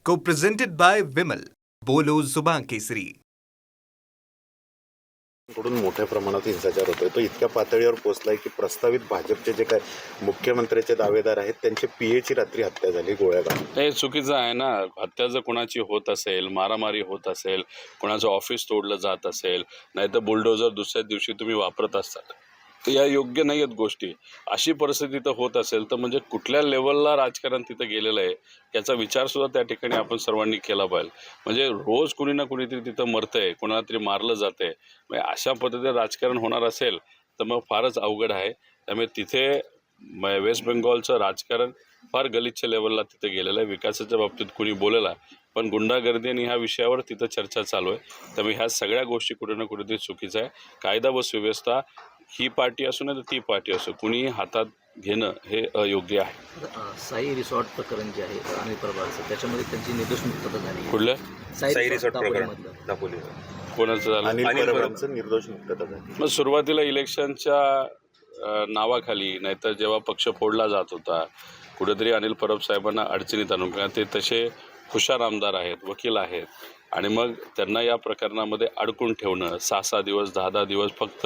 Co-presented by Vimal. बोलो जुबान केसरी. कडून मोठ्या प्रमाणात हिंसाचार होतोय. तो इतक्या पातळीवर पोहोचलाय की प्रस्तावित भाजपचे जे काय मुख्यमंत्र्याचे दावेदार आहेत त्यांचे पीएची रात्री हत्या झाली गोळ्या घालून. हे चुकीचं आहे ना. हत्या जर कोणाची होत असेल, मारामारी होत असेल, कोणाचं ऑफिस तोडलं जात असेल, नाहीतर बुलडोझर दुसऱ्या दिवशी तुम्ही वापरत असतात, तर या योग्य नाही आहेत गोष्टी. अशी परिस्थिती तर होत असेल तर म्हणजे कुठल्या लेवलला राजकारण तिथं गेलेलं आहे याचा विचारसुद्धा त्या ठिकाणी आपण सर्वांनी केला पाहिजे. म्हणजे रोज कुणी ना कुणीतरी तिथं मरतंय, कोणाला तरी मारलं जातंय. म्हणजे अशा पद्धतीने राजकारण होणार असेल तर मग फारच अवघड आहे. त्यामुळे तिथे वेस्ट बेंगॉलचं राजकारण फार गलिच्छ लेवलला तिथे गेलेलं आहे. विकासाच्या बाबतीत कुणी बोलेला, पण गुंडागर्दी आणि ह्या विषयावर तिथं चर्चा चालू आहे. त्यामुळे ह्या सगळ्या गोष्टी कुठे ना कुठेतरी चुकीचं आहे. कायदा व सुव्यवस्था ही पार्टी असो नाही तर ती पार्टी असो, कुणी हातात घेणं हे अयोग्य आहे. साई रिसॉर्ट प्रकरण जे आहे अनिल परबाचं, त्याच्यामध्ये त्यांची निर्दोष मुक्तता झाली. कुठलं साई रिसॉर्ट प्रकरण दापोली कोणाचं झालं? अनिल परबांचं निर्दोष मुक्तता झाली. मग सुरुवातीला इलेक्शनच्या नावाखाली, नाहीतर जेव्हा पक्ष फोडला जात होता, कुठेतरी अनिल परब साहेबांना अडचणीत आणून, कारण ते तसे हुशार आमदार आहेत, वकील आहेत, आणि मग त्यांना या प्रकरणामध्ये अडकून ठेवणं, 6-6 दिवस 10-10 दिवस फक्त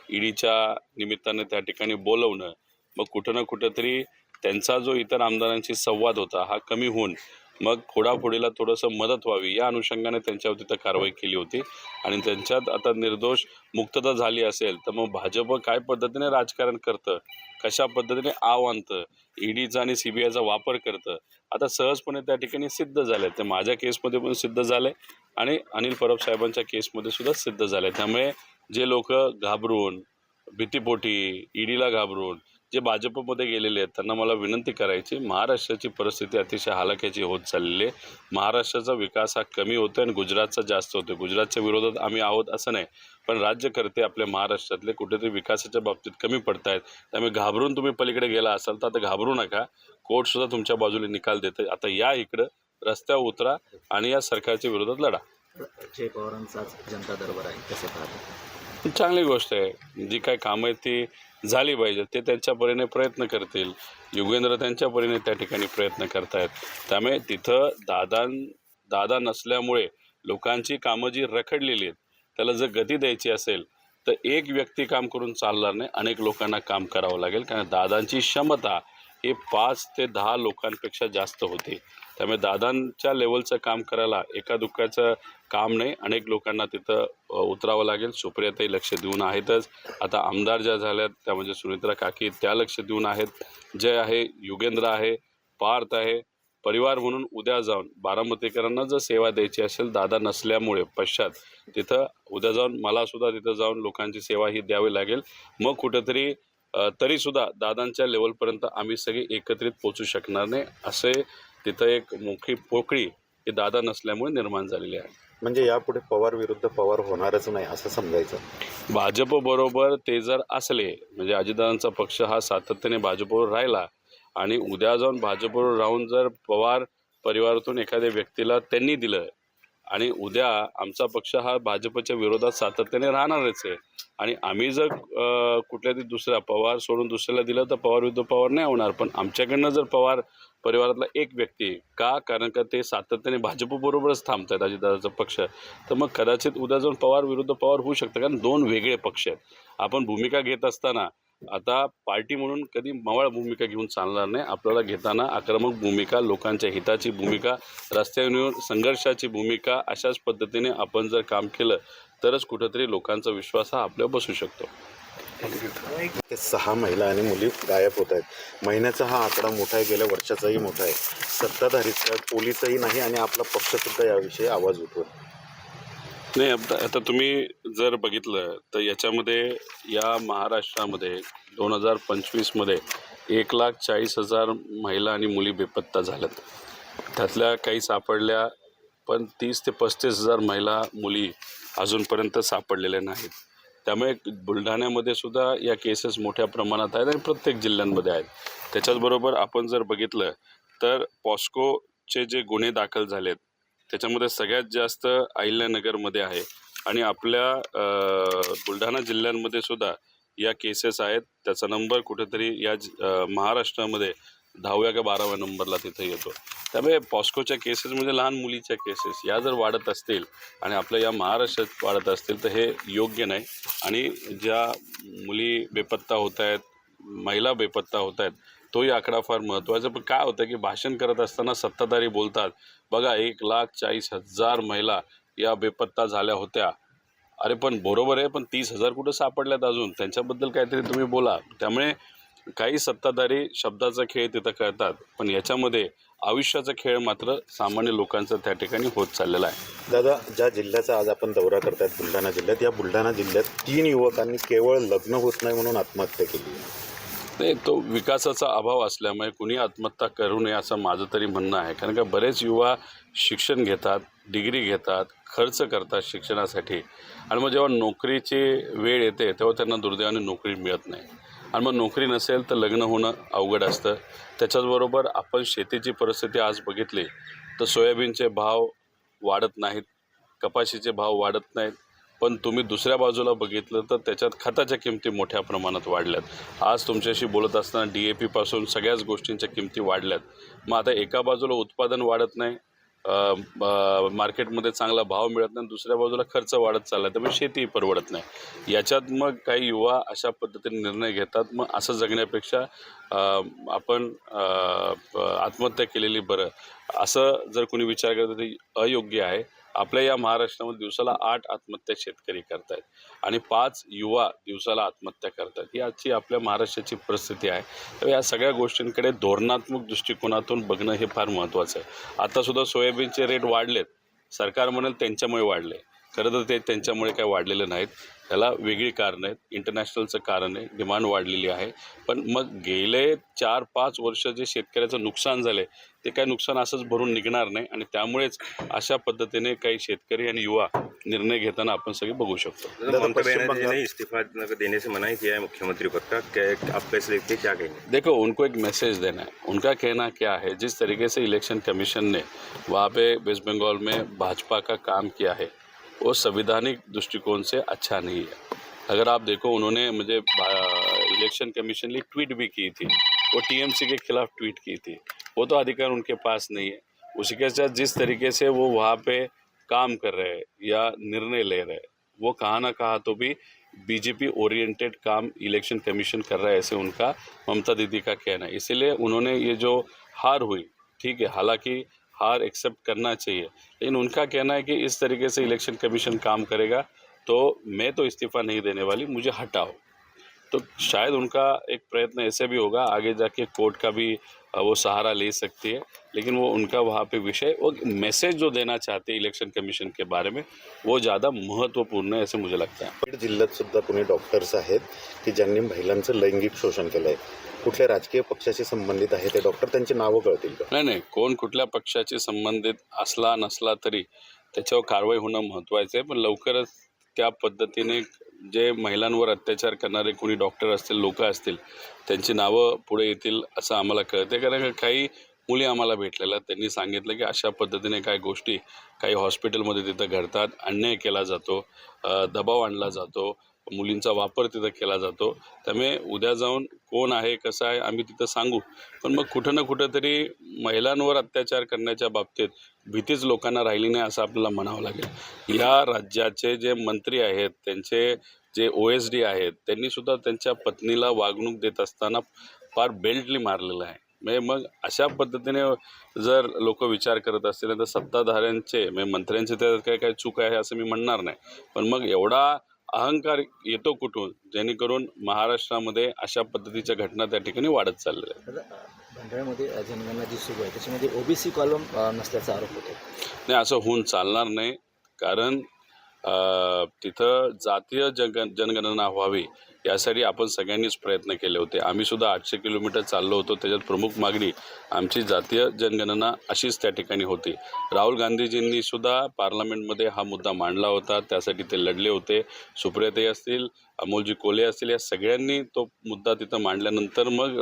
ईडीच्या निमित्ताने त्या ठिकाणी बोलवणं, मग कुठं ना कुठंतरी त्यांचा जो इतर आमदारांशी संवाद होता हा कमी होऊन मग फोडाफोडीला थोडंसं मदत व्हावी या अनुषंगाने त्यांच्यावर तिथं कारवाई केली होती. आणि त्यांच्यात आता निर्दोष मुक्तता झाली असेल तर मग भाजप काय पद्धतीने राजकारण करतं, कशा पद्धतीने आव आणतं, ईडीचा आणि CBIचा वापर करतं, आता सहजपणे त्या ठिकाणी सिद्ध झालं. ते माझ्या केसमध्ये पण सिद्ध झालं आणि अनिल परब साहेबांच्या केसमध्ये सुद्धा सिद्ध झालं. त्यामुळे जे लोक घाबरून, भीतीपोटी, ईडीला घाबरून जे भाजपमध्ये गेलेले आहेत त्यांना मला विनंती करायची, महाराष्ट्राची परिस्थिती अतिशय हालाख्याची होत चाललेली आहे. महाराष्ट्राचा विकास हा कमी होतो आणि गुजरातचा जास्त होतो. गुजरातच्या विरोधात आम्ही आहोत असं नाही, पण राज्यकर्ते आपल्या महाराष्ट्रातले कुठेतरी विकासाच्या बाबतीत कमी पडत आहेत. त्यामुळे घाबरून तुम्ही पलीकडे गेला असाल तर आता घाबरू नका. कोर्टसुद्धा तुमच्या बाजूने निकाल देते. आता या इकडं रस्त्यावर उतरा आणि या सरकारच्या विरोधात लढा. जय पवारांचाच जनता दरबार आहे, कसं पाहतो? चांगली गोष्ट आहे. जी काय कामं आहेत ती झाली पाहिजे, ते त्यांच्या परीने प्रयत्न करतील. युगेंद्र त्यांच्या परीने त्या ठिकाणी प्रयत्न करतायत. त्यामुळे तिथं दादा नसल्यामुळे लोकांची कामं जी रखडलेली आहेत त्याला जर गती द्यायची असेल तर एक व्यक्ती काम करून चालणार नाही, अनेक लोकांना काम करावं लागेल. कारण दादांची क्षमता ही 5 ते 10 लोकांपेक्षा जास्त होती. त्यामुळे दादांच्या लेवलचं काम करायला एका दुःखाचं काम नाही, अनेक लोकांना तिथं उतरावं लागेल. सुप्रियाताई लक्ष देऊन आहेतच. आता आमदार ज्या झाल्यात त्या म्हणजे सुनित्रा काकी, त्या लक्ष देऊन आहेत. जय आहे, युगेंद्र आहे, पार्थ आहे. परिवार म्हणून उद्या जाऊन बारामतीकरांना जर सेवा द्यायची असेल दादा नसल्यामुळे पश्चात, तिथं उद्या जाऊन मला सुद्धा तिथं जाऊन लोकांची सेवा ही द्यावी लागेल. मग कुठंतरी तरीसुद्धा दादांच्या लेवलपर्यंत आम्ही सगळे एकत्रित पोचू शकणार नाही. असे तिथं एक मोठी पोकळी ही दादा नसल्यामुळे निर्माण झालेली आहे. म्हणजे यापुढे पवार विरुद्ध पवार होणारच नाही असं समजायचं. भाजपबरोबर ते जर असले, म्हणजे अजितदादांचा पक्ष हा सातत्याने भाजपवर राहिला आणि उद्या जाऊन भाजपवर राहून जर पवार परिवारातून एखाद्या व्यक्तीला त्यांनी दिलं आणि उद्या आमचा पक्ष हा भाजपच्या विरोधात सातत्याने राहणारच आहे आणि आम्ही जर कुठल्या तरी दुसऱ्या पवार सोडून दुसऱ्याला दिलं तर पवार विरुद्ध पवार नाही होणार. पण आमच्याकडनं जर पवार परिवारातला एक व्यक्ती का, कारण का ते सातत्याने भाजपबरोबरच थांबत आहेत अजितदादाचा पक्ष, तर मग कदाचित उद्या जाऊन पवार विरुद्ध पवार होऊ शकतं. कारण 2 वेगळे पक्ष आहेत. आपण भूमिका घेत असताना आता पार्टी म्हणून कधी मवाळ भूमिका घेऊन चालणार नाही. आपल्याला घेताना आक्रमक भूमिका, लोकांच्या हिताची भूमिका, रस्त्यावर संघर्षाची भूमिका, अशाच पद्धतीने आपण जर काम केलं तरच कुठंतरी लोकांचा विश्वास हा आपल्यावर बसू शकतो. 6 महिला आणि मुली गायब होत आहेत. महिन्याचा हा आकडा मोठा आहे, गेल्या वर्षाचाही मोठा आहे. सत्ताधारीचा पोलीसही नाही आणि आपला पक्षसुद्धा याविषयी आवाज उठवत नाही. आता तुम्ही जर बघितलं तर याच्यामध्ये या महाराष्ट्रामध्ये 2025मध्ये 1,40,000 महिला आणि मुली बेपत्ता झाल्यात. त्यातल्या काही सापडल्या, पण 30,000 ते 35,000 महिला मुली अजूनपर्यंत सापडलेल्या नाहीत. त्यामुळे बुलढाण्यामध्ये सुद्धा या केसेस मोठ्या प्रमाणात आहेत आणि प्रत्येक जिल्ह्यांमध्ये आहेत. त्याच्याचबरोबर आपण जर बघितलं तर पॉस्कोचे जे गुन्हे दाखल झालेत त्याच्यामध्ये सगळ्यात जास्त अहिल्यानगरमध्ये आहे आणि आपल्या बुलढाणा जिल्ह्यांमध्ये सुद्धा या केसेस आहेत. त्याचा नंबर कुठेतरी या महाराष्ट्रामध्ये 10व्या का 12व्या नंबरला तिथं येतो. त्यामुळे पॉस्कोच्या केसेस म्हणजे लहान मुलीच्या केसेस या जर वाढत असतील आणि आपल्या या महाराष्ट्रात वाढत असतील तर हे योग्य नाही. आणि ज्या मुली बेपत्ता होत आहेत, महिला बेपत्ता होत आहेत, तोही आकडा फार महत्त्वाचा. पण काय होतं की भाषण करत असताना सत्ताधारी बोलतात बघा 1,40,000 महिला या बेपत्ता झाल्या होत्या. अरे पण बरोबर आहे, पण 30,000 कुठं सापडल्यात अजून, त्यांच्याबद्दल काहीतरी तुम्ही बोला. त्यामुळे काही सत्ताधारी शब्दाचा खेळ तिथं करतात, पण याच्यामध्ये आयुष्याचा खेळ मात्र सामान्य लोकांचा त्या ठिकाणी होत चाललेला आहे. दादा, ज्या जिल्ह्याचा आज आपण दौरा करतायत बुलढाणा जिल्ह्यात, या बुलढाणा जिल्ह्यात 3 युवकांनी केवळ लग्न होत नाही म्हणून आत्महत्या केली आहे. नाही, तो विकासाचा अभाव असल्यामुळे कुणी आत्महत्या करू नये असं माझं तरी म्हणणं आहे. कारण का बरेच युवा शिक्षण घेतात, डिग्री घेतात, खर्च करतात शिक्षणासाठी, आणि मग जेव्हा नोकरीची वेळ येते तेव्हा त्यांना दुर्दैवाने नोकरी मिळत नाही. आणि मग नोकरी नसेल तर लग्न होणं अवघड असतं. त्याच्याचबरोबर आपण शेतीची परिस्थिती आज बघितली तर सोयाबीनचे भाव वाढत नाहीत, कपाशीचे भाव वाढत नाहीत. पण तुम्ही दुसऱ्या बाजूला बघितलं तर त्याच्यात खताच्या किमती मोठ्या प्रमाणात वाढल्यात. आज तुमच्याशी बोलत असताना DAP पासून सगळ्याच गोष्टींच्या किमती वाढल्यात. मग आता एका बाजूला उत्पादन वाढत नाही, मार्केटमध्ये चांगला भाव मिळत नाही, दुसऱ्या बाजूला खर्च वाढत चालला, त्यामुळे शेती परवडत नाही. याच्यात मग काही युवा अशा पद्धतीने निर्णय घेतात. मग असं जगण्यापेक्षा आपण आत्महत्या केलेली बरं, असं जर कोणी विचार करतं ते अयोग्य आहे. आपल्या या महाराष्ट्रामध्ये दिवसाला 8 आत्महत्या शेतकरी करत आहेत आणि 5 युवा दिवसाला आत्महत्या करतात. ही आजची आपल्या महाराष्ट्राची परिस्थिती आहे. तर या सगळ्या गोष्टींकडे धोरणात्मक दृष्टिकोनातून बघणं हे फार महत्त्वाचं आहे. आतासुद्धा सोयाबीनचे रेट वाढलेत, सरकार म्हणेल त्यांच्यामुळे वाढले, खरं तर ते त्यांच्यामुळे काय वाढलेले नाहीत. त्याला वेगळी कारणं आहेत, इंटरनॅशनलचं कारण आहे, डिमांड वाढलेली आहे. पण मग गेले 4-5 वर्ष जे शेतकऱ्याचं नुकसान झाले ते काय नुकसान असंच भरून निघणार नाही. आणि त्यामुळेच अशा पद्धतीने काही शेतकरी आणि युवा निर्णय घेताना आपण सगळे बघू शकतो. ममता बनर्जी ने इस्तीफा देने से मना किया है मुख्यमंत्री पद का, क्या आप कैसे देखते हैं, क्या कहेंगे? देखो, उनको एक मैसेज देना है. उनका कहना क्या है, जिस तरीके से इलेक्शन कमीशन ने वहाँ पे वेस्ट बंगाल में भाजपा का काम किया है वो संवैधानिक दृष्टिकोण से अच्छा नहीं है. अगर आप देखो, उन्होंने मुझे इलेक्शन कमीशन ने ट्वीट भी की थी, वो TMC के खिलाफ ट्वीट की थी. वो तो अधिकार उनके पास नहीं है. उसी के साथ जिस तरीके से वो वहाँ पे काम कर रहे हैं या निर्णय ले रहे हैं, वो कहाँ ना कहाँ तो भी BJP ओरिएंटेड काम इलेक्शन कमीशन कर रहा है, ऐसे उनका ममता दीदी का कहना है. इसीलिए उन्होंने ये जो हार हुई, ठीक है, हालांकि हार एक्सेप्ट करना चाहिए, लेकिन उनका कहना है कि इस तरीके से इलेक्शन कमीशन काम करेगा तो मैं तो इस्तीफ़ा नहीं देने वाली, मुझे हटाओ. तो शायद उनका एक प्रयत्न ऐसे भी होगा, आगे जाके कोर्ट का भी वो सहारा ले सकती है. लेकिन वो उनका वहाँ पे विषय, वो मैसेज जो देना चाहते हैं इलेक्शन कमीशन के बारे में, वो ज़्यादा महत्त्वपूर्ण है, ऐसे मुझे लगता है. बीड जिल्ह्यात सुद्धा कोणी डॉक्टर्स आहेत की ज्यांनी महिलांचं लैंगिक शोषण केलं आहे. कुठल्या राजकीय पक्षाशी संबंधित आहे ते डॉक्टर, त्यांची नावं कळतील का? नाही, कोण कुठल्या पक्षाशी संबंधित असला नसला तरी त्याच्यावर कारवाई होणं महत्त्वाचं आहे. पण लवकरच त्या पद्धतीने जे महिलांवर अत्याचार करणारे कोणी डॉक्टर असतील, लोक असतील, त्यांची नावं पुढे येतील असं आम्हाला कळते. कारण काही मुली आम्हाला भेटलेल्या, त्यांनी सांगितलं की अशा पद्धतीने काही गोष्टी काही हॉस्पिटलमध्ये तिथं घडतात, अन्याय केला जातो, दबाव आणला जातो, मुलींचा वापर तिथं केला जातो. त्यामुळे उद्या जाऊन कोण आहे, कसं आहे, आम्ही तिथं सांगू. पण मग कुठं ना कुठं तरी महिलांवर अत्याचार करण्याच्या बाबतीत भीतीच लोकांना राहिली नाही असं आपल्याला म्हणावं लागेल. या राज्याचे जे मंत्री आहेत, त्यांचे जे OSD आहेत, त्यांनीसुद्धा त्यांच्या पत्नीला वागणूक देत असताना फार बेल्टली मारलेलं आहे. म्हणजे मग अशा पद्धतीने जर लोक विचार करत असतील तर सत्ताधाऱ्यांचे म्हणजे मंत्र्यांचे त्यात काय चूक आहे असं मी म्हणणार नाही. पण मग एवढा अहंकार येतो कुठून, जेणेकरून महाराष्ट्रामध्ये अशा पद्धतीच्या घटना त्या ठिकाणी वाढत चाललेल्या आहेत. भंडाऱ्यामध्ये जनगणना जी सुरू आहे त्याच्यामध्ये OBC कॉलम नसल्याचा आरोप होतो. नाही, असं होऊन चालणार नाही. कारण तिथं जातीय जनगणना व्हावी यासाठी आपण सगळ्यांनीच प्रयत्न केले होते. आम्ही सुद्धा 800 किलोमीटर चाललो होतो. त्याच्यात प्रमुख मागणी आमची जातीय जनगणना अशीच त्या ठिकाणी होती. राहुल गांधीजींनी सुद्धा पार्लमेंटमध्ये हा मुद्दा मांडला होता, त्यासाठी ते लढले होते. सुप्रियाताई असतील, अमोलजी कोल्हे असतील, या सगळ्यांनी तो मुद्दा तिथं मांडल्यानंतर मग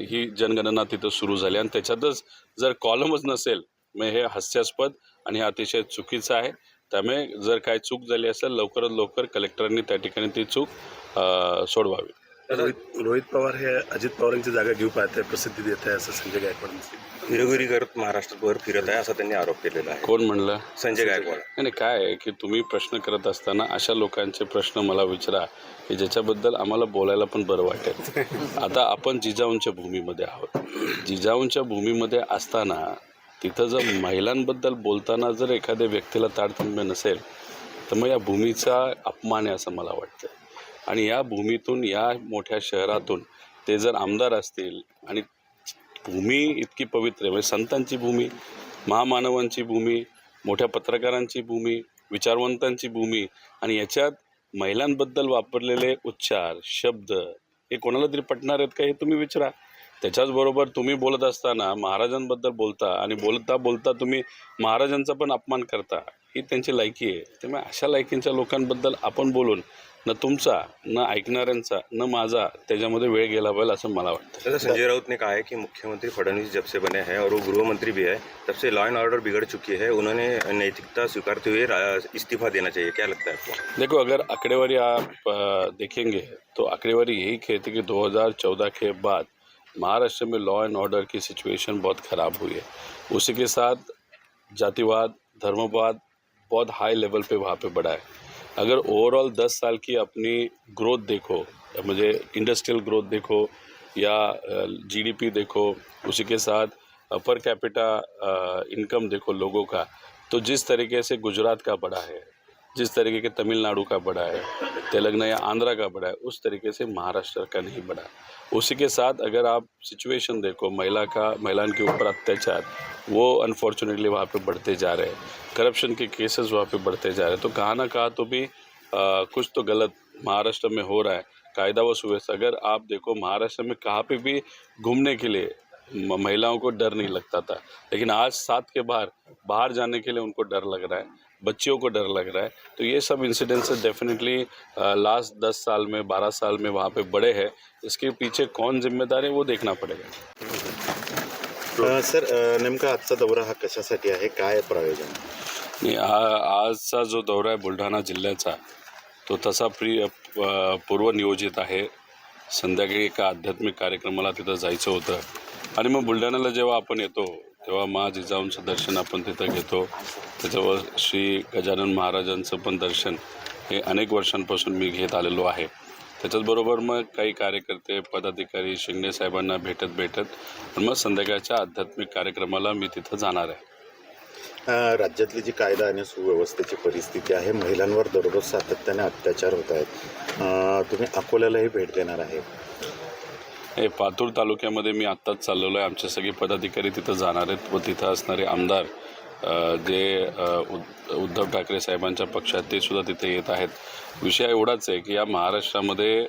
ही जनगणना तिथं सुरू झाली. आणि त्याच्यातच जर कॉलमच नसेल मग हे हास्यास्पद आणि हे अतिशय चुकीचं आहे. त्यामुळे जर काय चूक झाली असेल लवकरात लवकर कलेक्टरांनी त्या ठिकाणी ती चूक सोडवावी. रोहित पवार हे अजित पवारांची जागा घेऊ पाहत आहे, प्रसिद्धी देत आहे असं संजय गायकवाड म्हणतात. फिरगिरी करत महाराष्ट्रभर फिरत आहे असा त्यांनी आरोप केलेला आहे. कोण म्हणलं? संजय गायकवाड. आणि काय आहे की तुम्ही प्रश्न करत असताना अशा लोकांचे प्रश्न मला विचारा की ज्याच्याबद्दल आम्हाला बोलायला पण बरं वाटेल. आता आपण जिजाऊंच्या भूमीमध्ये आहोत. जिजाऊंच्या भूमीमध्ये असताना तिथं जर महिलांबद्दल बोलताना जर एखाद्या व्यक्तीला तारतम्य नसेल तर मग या भूमीचा अपमान आहे असं मला वाटतं. आणि या भूमीतून, या मोठ्या शहरातून ते जर आमदार असतील आणि भूमी इतकी पवित्र आहे, म्हणजे संतांची भूमी, महामानवांची भूमी, मोठ्या पत्रकारांची भूमी, विचारवंतांची भूमी, आणि याच्यात महिलांबद्दल वापरलेले उच्चार, शब्द हे कोणाला तरी पटणार आहेत का हे तुम्ही विचारा. त्याच्याचबरोबर तुम्ही बोलत असताना महाराजांबद्दल बोलता आणि बोलता बोलता तुम्ही महाराजांचा पण अपमान करता, ही त्यांची लायकी आहे. त्यामुळे अशा लायकींच्या लोकांबद्दल आपण बोलून न तुमचा, न ऐकणाऱ्यांचा, न माझा त्याच्यामध्ये वेळ गेला पाहिजे असं मला वाटतं. जैसा संजय राउत ने कहा है कि मुख्यमंत्री फडणवीस जब से बने हैं और वो गृह मंत्री भी है तब से लॉ एंड ऑर्डर बिगड़ चुकी है, उन्होंने नैतिकता स्वीकारते हुए इस्तीफा देना चाहिए. क्या लगता है आपको? देखो, अगर आंकड़ेवारी आप देखेंगे तो आंकड़ेवारी यही कहती कि 2014 के बाद महाराष्ट्र में लॉ एंड ऑर्डर की सिचुएशन बहुत ख़राब हुई है. उसी के साथ जातिवाद, धर्मवाद बहुत हाई लेवल पे वहाँ पे बढ़ा है. अगर ओवरऑल 10 साल की अपनी ग्रोथ देखो, मुझे इंडस्ट्रियल ग्रोथ देखो या जीडीपी देखो, उसी के साथ पर कैपिटा इनकम देखो लोगों का, तो जिस तरीके से गुजरात का बढ़ा है, जिस तरीके के तमिलनाडु का बढ़ा है, तेलंगाना या आंध्रा का बढ़ा है, उस तरीके से महाराष्ट्र का नहीं बढ़ा. उसी के साथ अगर आप सिचुएशन देखो, महिलाओं के ऊपर अत्याचार वो अनफॉर्चुनेटली वहाँ पे बढ़ते जा रहे हैं. करप्शन के केसेस वहाँ पे बढ़ते जा रहे हैं. तो कहाँ ना कहाँ तो भी कुछ तो गलत महाराष्ट्र में हो रहा है. कायदा व सुव्यवस्था, अगर आप देखो महाराष्ट्र में कहाँ पे भी घूमने के लिए महिलाओं को डर नहीं लगता था, लेकिन आज 7 के बाहर जाने के लिए उनको डर लग रहा है, बच्चियों को डर लग रहा है. तो ये सब इंसिडेंट्स डेफिनेटली लास्ट 10 साल में, 12 साल में वहाँ पे बड़े हैं. इसके पीछे कौन जिम्मेदार है वो देखना पड़ेगा. सर, नेमका आजचा दौरा हा कशासाठी आहे, काय प्रयोजन? आणि आजचा जो दौरा आहे बुलढाणा जिल्ह्याचा, तो तसा पूर्वनियोजित आहे. संध्याकाळी एका आध्यात्मिक कार्यक्रमाला तिथं जायचं होतं आणि मग बुलढाण्याला जेव्हा आपण येतो तेव्हा मा जिजाऊंचं दर्शन आपण तिथं घेतो. त्याच्यावर श्री गजानन महाराजांचं पण दर्शन हे अनेक वर्षांपासून मी घेत आलेलो आहे. त्याच्याचबरोबर मग काही कार्यकर्ते, पदाधिकारी शिंगणे साहेबांना भेटत आणि मग संध्याकाळच्या आध्यात्मिक कार्यक्रमाला मी तिथं जाणार आहे. राज्यातली जी कायदा आणि सुव्यवस्थेची परिस्थिती आहे, महिलांवर दररोज सातत्याने अत्याचार होत आहेत. तुम्ही अकोल्यालाही भेट देणार आहे. हे पातूर तालुक्यामध्ये मी आत्ताच चाललेलो आहे. आमचे सगळे पदाधिकारी तिथं जाणार आहेत व तिथं असणारे आमदार जे उद्धव ठाकरे साहेबांच्या पक्षात ते सुद्धा तिथे येत आहेत. विषय एवढाच आहे की या महाराष्ट्रामध्ये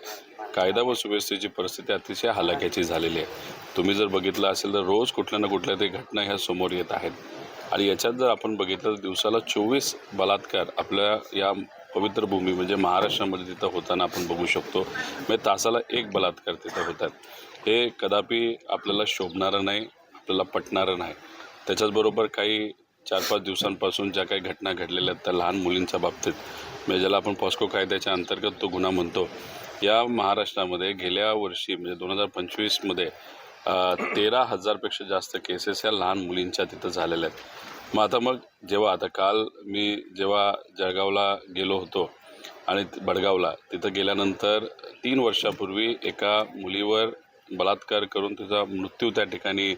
कायदा व सुव्यवस्थेची परिस्थिती अतिशय हलाखीची झालेली आहे. तुम्ही जर बघितलं असेल तर रोज कुठल्या ना कुठल्या तरी घटना ह्या समोर येत आहेत. आणि याच्यात जर आपण बघितलं तर दिवसाला 24 बलात्कार आपल्या या पवित्र भूमी म्हणजे महाराष्ट्रामध्ये तिथं होताना आपण बघू शकतो. म्हणजे तासाला 1 बलात्कार तिथं होतात. हे कदापि आपल्याला शोभणारं नाही, आपल्याला पटणारं नाही. त्याच्याचबरोबर काही 4-5 दिवसांपासून ज्या काही घटना घडलेल्या आहेत त्या लहान मुलींच्या बाबतीत, म्हणजे ज्याला आपण पॉस्को कायद्याच्या अंतर्गत तो गुन्हा म्हणतो, या महाराष्ट्रामध्ये गेल्या वर्षी म्हणजे 2025मध्ये 13,000पेक्षा जास्त केसेस या लहान मुलींच्या तिथं झालेल्या आहेत. मग जेव्हा काल मी जेव्हा जळगावला गेलो होतो आणि बडगावला, तिथं गेल्यानंतर 3 वर्षापूर्वी एका मुलीवर बलात्कार करून तिचा मृत्यू त्या ठिकाणी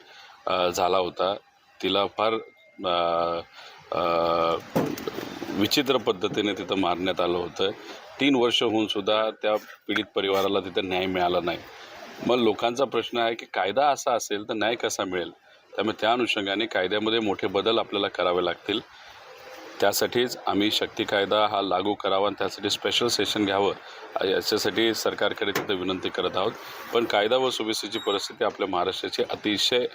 झाला होता. तिला फार विचित्र पद्धतीने तिथं मारण्यात आलं होतं. 3 वर्ष होऊनसुद्धा त्या पीडित परिवाराला तिथं न्याय मिळाला नाही. मग लोकांचा प्रश्न आहे की कायदा असा असेल तर न्याय कसा मिळेल. त्यामुळे त्या अनुषंगाने कायद्यामध्ये मोठे बदल आपल्याला करावे लागतील. त्यासाठीच आम्ही शक्ती कायदा हा लागू करावा आणि त्यासाठी स्पेशल सेशन घ्यावं याच्यासाठी सरकारकडे तिथं विनंती करत आहोत. पण कायदा व सुव्यवस्थेची परिस्थिती आपल्या महाराष्ट्राची अतिशय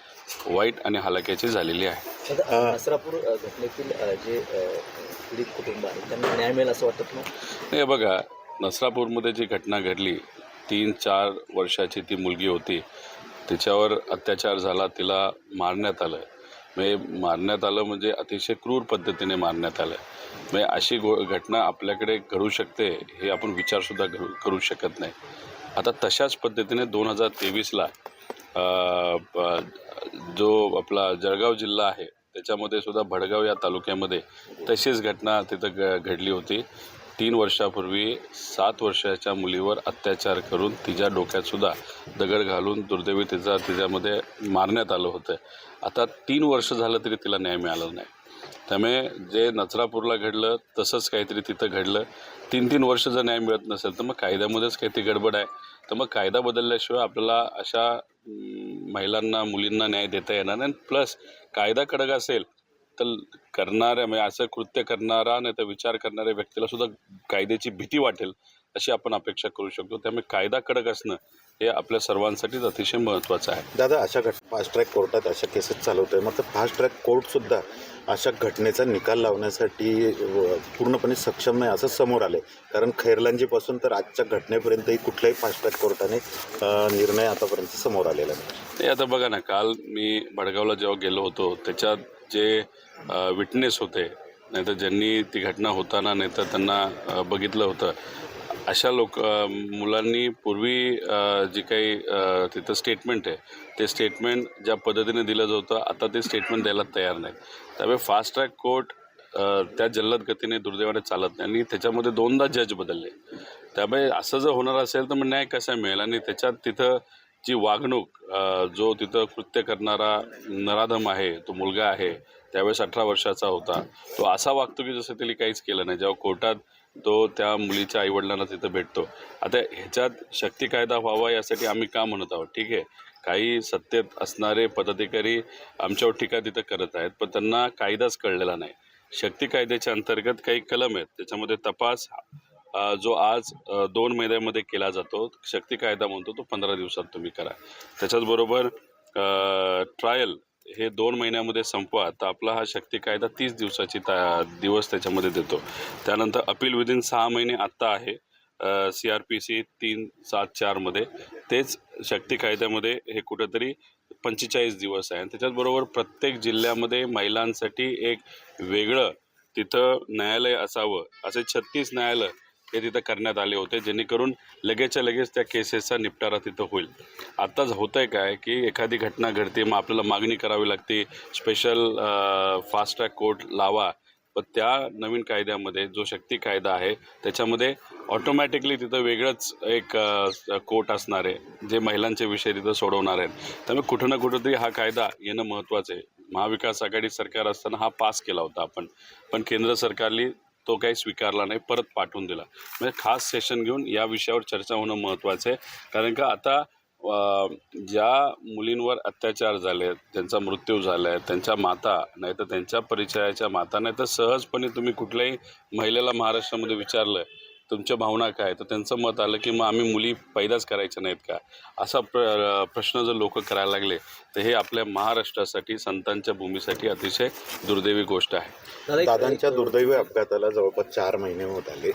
वाईट आणि हलाखीची झालेली आहे. नसरापूर घटनेतील जे पीडित कुटुंब आहे त्यांना न्याय मिळेल असं वाटतं तुम्हाला? नाही, बघा, नसरापूरमध्ये जी घटना घडली, 3-4 वर्षाची ती मुलगी होती, तिच्यावर अत्याचार झाला, तिला मारण्यात आलं. मारण्यात आलं म्हणजे अतिशय क्रूर पद्धतीने मारण्यात आलं. म्हणजे अशी घटना आपल्याकडे घडू शकते हे आपण विचारसुद्धा करू शकत नाही. आता तशाच पद्धतीने 2023ला जो आपला जळगाव जिल्हा आहे त्याच्यामध्ये सुद्धा भडगाव या तालुक्यामध्ये तशीच घटना तिथं घडली होती. 3 वर्षापूर्वी 7 वर्षाच्या मुलीवर अत्याचार करून तिच्या डोक्यात सुद्धा दगड घालून दुर्दैवी तिच्यामध्ये मारण्यात आलं होतं. आता 3 वर्ष झालं तरी तिला न्याय मिळाला नाही. त्यामुळे जे नचरापूरला घडलं तसंच काहीतरी तिथं घडलं. 3 वर्ष जर न्याय मिळत नसेल तर मग कायद्यामध्येच काहीतरी गडबड आहे. तर मग कायदा बदलल्याशिवाय आपल्याला अशा महिलांना मुलींना न्याय देता येणार नाही. प्लस कायदा कडक असेल तर करणाऱ्या म्हणजे असं कृत्य करणारा नाही तर विचार करणाऱ्या व्यक्तीला सुद्धा कायद्याची भीती वाटेल अशी आपण अपेक्षा करू शकतो. त्यामुळे कायदा कडक असणं हे आपल्या सर्वांसाठीच अतिशय महत्त्वाचं आहे. दादा, अशा फास्ट ट्रॅक कोर्टात अशा केसेस चालवतोय, मग फास्ट ट्रॅक कोर्टसुद्धा अशा घटनेचा निकाल लावण्यासाठी पूर्णपणे सक्षम नाही असं समोर आलं आहे. कारण खैरलांजीपासून तर आजच्या घटनेपर्यंतही कुठल्याही फास्ट ट्रॅक कोर्टाने निर्णय आतापर्यंत समोर आलेला नाही. ते आता बघा ना, काल मी भडगावला जेव्हा गेलो होतो त्याच्यात जे विटनेस होते नाहीतर ज्यांनी ती घटना होताना नाहीतर त्यांना बघितलं होतं अशा मुलांनी पूर्वी जी काही तिथं स्टेटमेंट आहे ते स्टेटमेंट ज्या पद्धतीने दिलं होतं आता ते स्टेटमेंट द्यायला तयार नाही. त्यामुळे फास्ट ट्रॅक कोर्ट त्या जल्लद गतीने दुर्दैवाने चालत नाही आणि त्याच्यामध्ये 2दा जज बदलले. त्यामुळे असं जर होणार असेल तर मग न्याय कसा मिळेल. आणि त्याच्यात तिथं जी वागणूक जो तिथं कृत्य करणारा नराधम आहे तो मुलगा आहे त्यावेळेस 18 वर्षाचा होता. तो असा वागतो की जसं त्याला काहीच केलं नाही. जेव्हा कोर्टात तो त्या मुलीच्या आईवडिलांना तिथं भेटतो. आता ह्याच्यात शक्ती कायदा व्हावा यासाठी आम्ही का म्हणत आहोत. ठीक आहे, काही सत्तेत असणारे पदाधिकारी आमच्यावर टीका तिथं करत आहेत पण त्यांना कायदाच कळलेला नाही. शक्ती कायद्याच्या अंतर्गत काही कलम आहेत त्याच्यामध्ये तपास जो आज 2 महिन्यामध्ये केला जातो. शक्ती कायदा म्हणतो तो 15 दिवसात तुम्ही करा. त्याच्याचबरोबर ट्रायल हे 2 महिन्यामध्ये संपवा तर आपला हा शक्ती कायदा 30 दिवसाची दिवस त्याच्यामध्ये देतो. त्यानंतर अपील विदिन 6 महिने आत्ता आहे CRPC 374मध्ये. तेच शक्ती कायद्यामध्ये हे कुठंतरी 45 दिवस आहे. आणि त्याच्याचबरोबर प्रत्येक जिल्ह्यामध्ये महिलांसाठी एक वेगळं तिथं न्यायालय असावं असे 36 न्यायालय हे तिथं करण्यात आले होते जेणेकरून लगेचच्या लगेच त्या केसेसचा निपटारा तिथं होईल. आत्ताच होतं आहे काय की एखादी घटना घडते मग आपल्याला मागणी करावी लागते स्पेशल फास्ट ट्रॅक कोर्ट लावा. पण त्या नवीन कायद्यामध्ये जो शक्ती कायदा आहे त्याच्यामध्ये ऑटोमॅटिकली तिथं वेगळंच एक कोर्ट असणार आहे जे महिलांचे विषय तिथं सोडवणार आहेत. त्यामुळे कुठं ना कुठंतरी हा कायदा येणं महत्त्वाचं आहे. महाविकास आघाडी सरकार असताना हा पास केला होता आपण पण केंद्र सरकारने तो काही स्वीकारला नाही, परत पाठवून दिला. म्हणजे खास सेशन घेऊन या विषयावर चर्चा होणं महत्त्वाचं आहे. कारण का आता ज्या मुलींवर अत्याचार झाले त्यांचा मृत्यू झाला आहे त्यांच्या माता नाही तर त्यांच्या परिचयाच्या माता नाही तर सहजपणे तुम्ही कुठल्याही महिलेला महाराष्ट्रामध्ये विचारलं तुमच्या भावना काय तर त्यांचं मत आलं की मग आम्ही मुली पैदाच करायच्या नाहीत का असा प्रश्न जर लोक करायला लागले तर हे आपल्या महाराष्ट्रासाठी संतांच्या भूमीसाठी अतिशय दुर्दैवी गोष्ट आहे. दादांच्या दुर्दैवी अपघाताला जवळपास 4 महिने होत आले.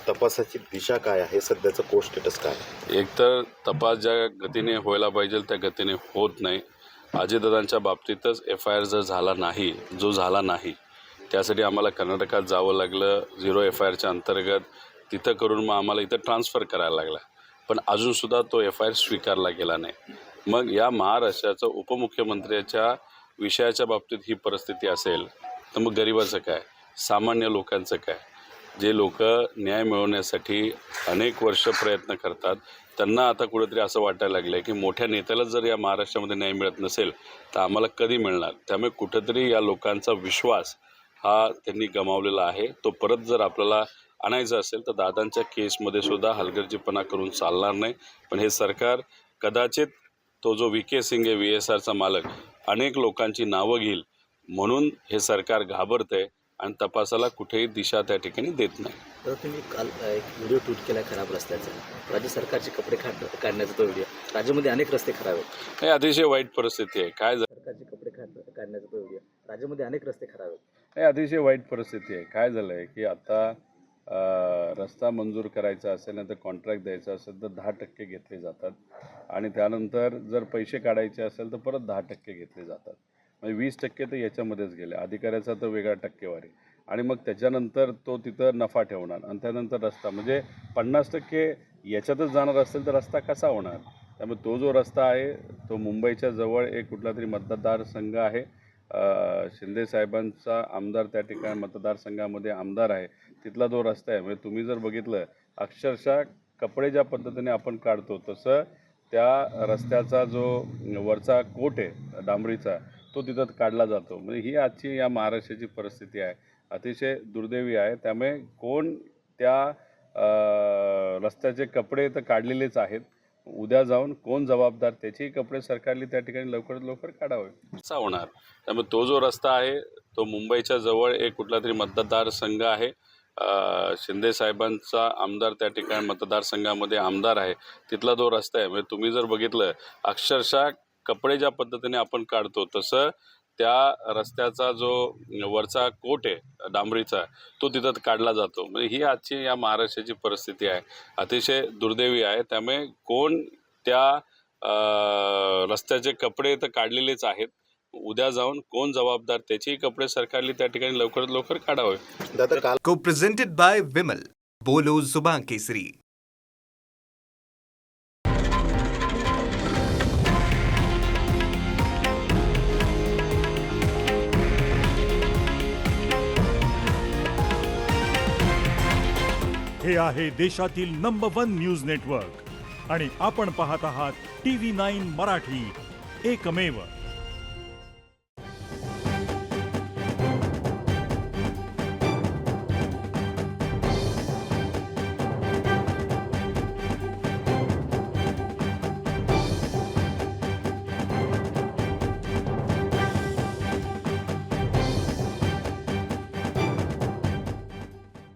तपासाची दिशा काय आहे, सध्याचं कोर्ट स्टेटस काय? एकतर तपास ज्या गतीने व्हायला पाहिजे त्या गतीने होत नाही. अजितदादांच्या बाबतीतच FIR जर झाला नाही जो झाला नाही त्यासाठी आम्हाला कर्नाटकात जावं लागलं 0 FIRच्या अंतर्गत. तिथं करून मग आम्हाला इथं ट्रान्सफर करायला लागला पण अजूनसुद्धा तो FIR स्वीकारला गेला नाही. मग या महाराष्ट्राचं उपमुख्यमंत्र्याच्या विषयाच्या बाबतीत ही परिस्थिती असेल तर मग गरिबाचं काय, सामान्य लोकांचं काय, जे लोक न्याय मिळवण्यासाठी अनेक वर्ष प्रयत्न करतात त्यांना आता कुठेतरी असं वाटायला लागलं आहे की मोठ्या नेत्याला जर या महाराष्ट्रामध्ये न्याय मिळत नसेल तर आम्हाला कधी मिळणार. त्यामुळे कुठेतरी या लोकांचा विश्वास हा त्यांनी गमावलेला आहे. तो परत जर आपल्याला आणायचा असेल तर दादांच्या केसमध्ये सुद्धा हलगर्जीपणा करून चालणार नाही. पण हे सरकार कदाचित तो जो VK सिंग आहे VSRचा मालक अनेक लोकांची नावं घेईल म्हणून हे सरकार घाबरतंय आणि तपासाला कुठेही दिशा त्या ठिकाणी देत नाही. तर तुम्ही काल एक व्हिडिओ ट्विट केला खराब रस्त्याचा, राज्य सरकारचे कपडे काढण्याचा तो व्हिडिओ. राज्यामध्ये अनेक रस्ते खराब आहेत. हे अतिशय वाईट परिस्थिती आहे. काय सरकारचे कपडे काढण्याचा तो व्हिडिओ. राज्यामध्ये अनेक रस्ते खराब आहेत. हे अतिशय वाईट परिस्थिती आहे. काय झालं आहे की आता रस्ता मंजूर करायचा असेल नाही तर कॉन्ट्रॅक्ट द्यायचा असेल तर 10% घेतले जातात आणि त्यानंतर जर पैसे काढायचे असेल तर परत 10% घेतले जातात. म्हणजे 20% तर याच्यामध्येच गेले, अधिकाऱ्याचा तर वेगळा टक्केवारी, आणि मग त्याच्यानंतर तो तिथं नफा ठेवणार आणि त्यानंतर रस्ता, म्हणजे 50% याच्यातच जाणार असेल तर रस्ता कसा होणार? त्यामुळे तो जो रस्ता आहे तो मुंबईच्या जवळ एक कुठला तरी मतदारसंघ आहे, शिंदे साहेबांचा आमदार त्या ठिकाणी मतदारसंघामध्ये आमदार आहे, तिथला जो रस्ता आहे, म्हणजे तुम्ही जर बघितलं अक्षरशः कपडे ज्या पद्धतीने आपण काढतो तसं त्या रस्त्याचा जो वरचा कोट आहे डांबरीचा तो तिथं काढला जातो. म्हणजे ही आजची या महाराष्ट्राची परिस्थिती आहे, अतिशय दुर्दैवी आहे. त्यामुळे कोण त्या रस्त्याचे कपडे तर काढलेलेच आहेत, उद्या जाऊन कोण जबाबदार त्याचेही कपडे सरकारने त्या ठिकाणी लवकरात लवकर काढावे. कसा होणार? त्यामुळे तो जो रस्ता आहे तो मुंबईच्या जवळ एक कुठला तरी मतदारसंघ आहे, शिंदे साहेबांचा आमदार त्या ठिकाणी मतदारसंघामध्ये आमदार आहे, तिथला जो रस्ता आहे, म्हणजे तुम्ही जर बघितलं अक्षरशः कपडे ज्या पद्धतीने आपण काढतो तसं त्या रस्त्याचा जो वरचा कोट आहे डांबरीचा तो तिथं काढला जातो. म्हणजे ही आजची या महाराष्ट्राची परिस्थिती आहे, अतिशय दुर्दैवी आहे. त्यामुळे कोण त्या रस्त्याचे कपडे तर काढलेलेच आहेत, उद्या जाऊन कोण जबाबदार त्याचेही कपडे सरकारने त्या ठिकाणी लवकरात लवकर काढावे. दादा काल Co-presented by Vimal. बोलो जुबान केसरी. हे आहे देशातील नंबर 1 न्यूज नेटवर्क आणि आपण पाहत आहात TV9 मराठी, एकमेव.